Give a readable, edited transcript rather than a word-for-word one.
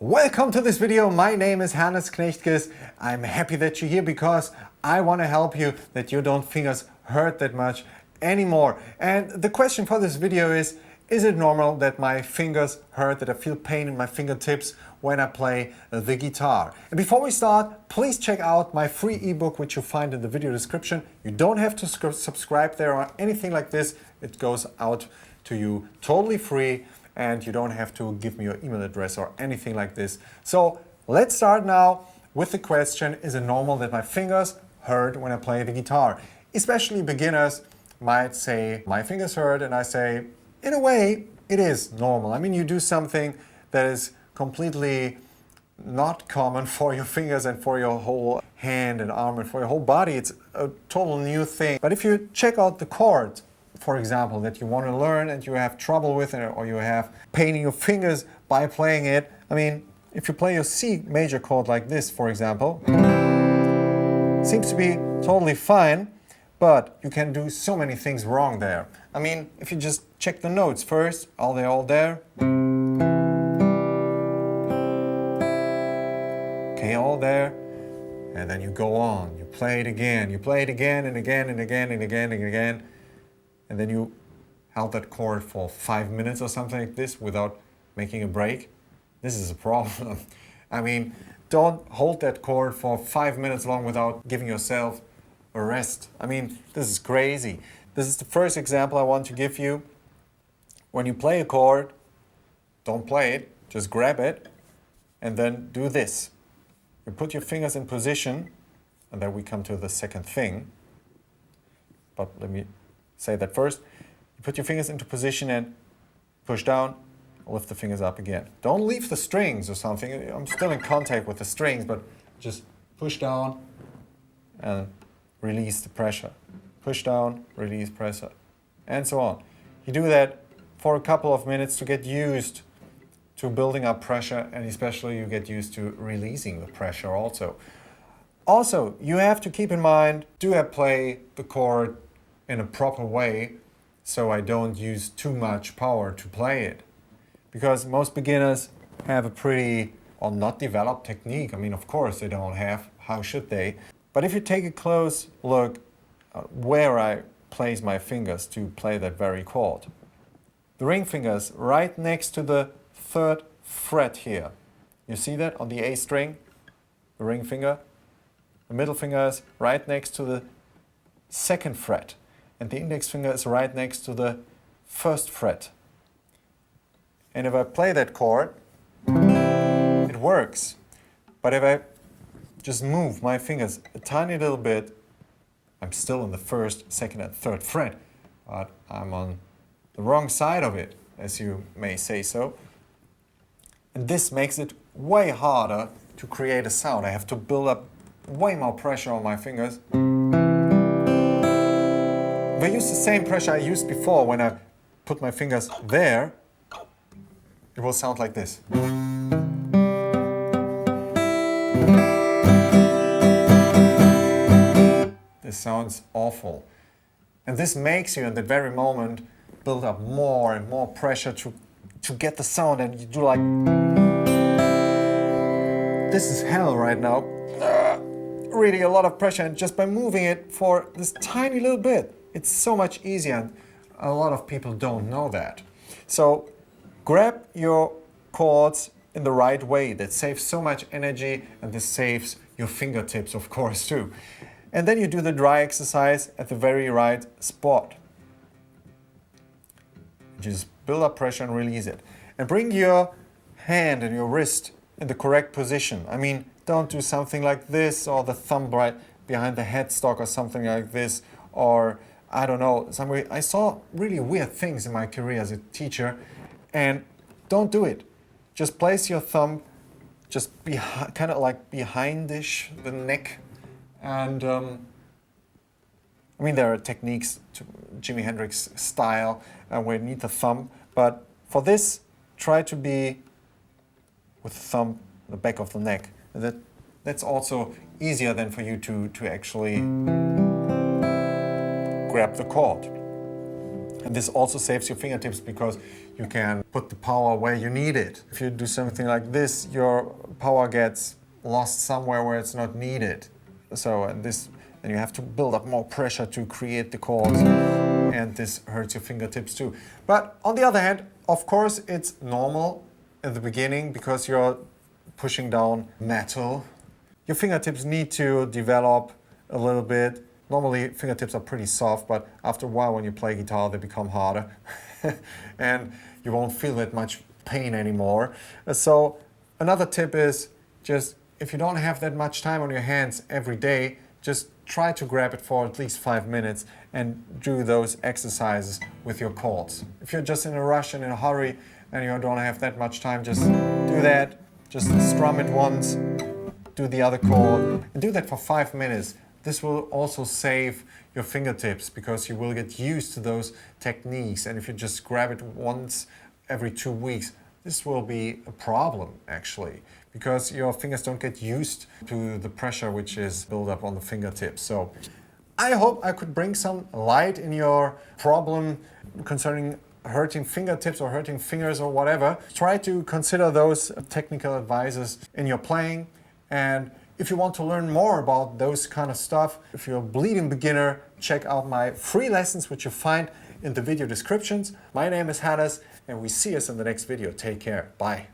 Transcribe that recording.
Welcome to this video. My name is Hannes Knechtges. I'm happy that you're here because I want to help you that your don't fingers hurt that much anymore. And the question for this video is it normal that my fingers hurt, that I feel pain in my fingertips when I play the guitar? And before we start, please check out my free ebook which you'll find in the video description. You don't have to subscribe there or anything like this. It goes out to you totally free. And you don't have to give me your email address or anything like this. So let's start now with the question, is it normal that my fingers hurt when I play the guitar? Especially beginners might say, my fingers hurt, and I say, in a way, it is normal. I mean, you do something that is completely not common for your fingers and for your whole hand and arm and for your whole body. It's a total new thing. But if you check out the chord, for example, that you want to learn and you have trouble with it or you have pain in your fingers by playing it. I mean, if you play your C major chord like this, for example, seems to be totally fine, but you can do so many things wrong there. I mean, if you just check the notes first, are they all there? Okay, all there. And then you go on, you play it again and again and again and again and again and again. And then you held that chord for 5 minutes or something like this without making a break. This is a problem. I mean, don't hold that chord for 5 minutes long without giving yourself a rest. I mean, this is crazy. This is the first example I want to give you. When you play a chord, don't play it, just grab it and then do this. You put your fingers in position, and then we come to the second thing. But let me say that first. You put your fingers into position and push down, lift the fingers up again. Don't leave the strings or something. I'm still in contact with the strings, but just push down and release the pressure. Push down, release pressure, and so on. You do that for a couple of minutes to get used to building up pressure, and especially you get used to releasing the pressure also. Also, you have to keep in mind, do I play the chord in a proper way so I don't use too much power to play it? Because most beginners have a pretty or not developed technique. I mean, of course they don't have, how should they? But if you take a close look at where I place my fingers to play that very chord, the ring finger's right next to the 3rd fret here. You see that on the A string, the ring finger? The middle finger is right next to the 2nd fret. And the index finger is right next to the 1st fret. And if I play that chord, it works. But if I just move my fingers a tiny little bit, I'm still on the 1st, 2nd, and 3rd fret. But I'm on the wrong side of it, as you may say so. And this makes it way harder to create a sound. I have to build up way more pressure on my fingers. If I use the same pressure I used before when I put my fingers there, it will sound like this. This sounds awful. And this makes you, in that very moment, build up more and more pressure to get the sound, and you do like... This is hell right now. Really a lot of pressure, and just by moving it for this tiny little bit, it's so much easier, and a lot of people don't know that. So grab your chords in the right way. That saves so much energy, and this saves your fingertips, of course, too. And then you do the dry exercise at the very right spot. Just build up pressure and release it. And bring your hand and your wrist in the correct position. I mean, don't do something like this, or the thumb right behind the headstock or something like this, or I don't know, somewhere. I saw really weird things in my career as a teacher, and don't do it. Just place your thumb just kind of like behindish the neck, and I mean, there are techniques to Jimi Hendrix style where you need the thumb, but for this, try to be with the thumb the back of the neck. That's also easier than for you to actually grab the chord. And this also saves your fingertips because you can put the power where you need it. If you do something like this, your power gets lost somewhere where it's not needed. So then you have to build up more pressure to create the chords, and this hurts your fingertips too. But on the other hand, of course, it's normal at the beginning because you're pushing down metal. Your fingertips need to develop a little bit. Normally, fingertips are pretty soft, but after a while when you play guitar, they become harder. And you won't feel that much pain anymore. So another tip is just, if you don't have that much time on your hands every day, just try to grab it for at least 5 minutes and do those exercises with your chords. If you're just in a rush and in a hurry and you don't have that much time, just do that. Just strum it once, do the other chord, and do that for 5 minutes. This will also save your fingertips because you will get used to those techniques. And if you just grab it once every 2 weeks, this will be a problem actually, because your fingers don't get used to the pressure which is built up on the fingertips. So I hope I could bring some light in your problem concerning hurting fingertips or hurting fingers or whatever. Try to consider those technical advices in your playing. And if you want to learn more about those kind of stuff, if you're a bleeding beginner, check out my free lessons which you find in the video descriptions. My name is Hannes, and we see us in the next video. Take care. Bye.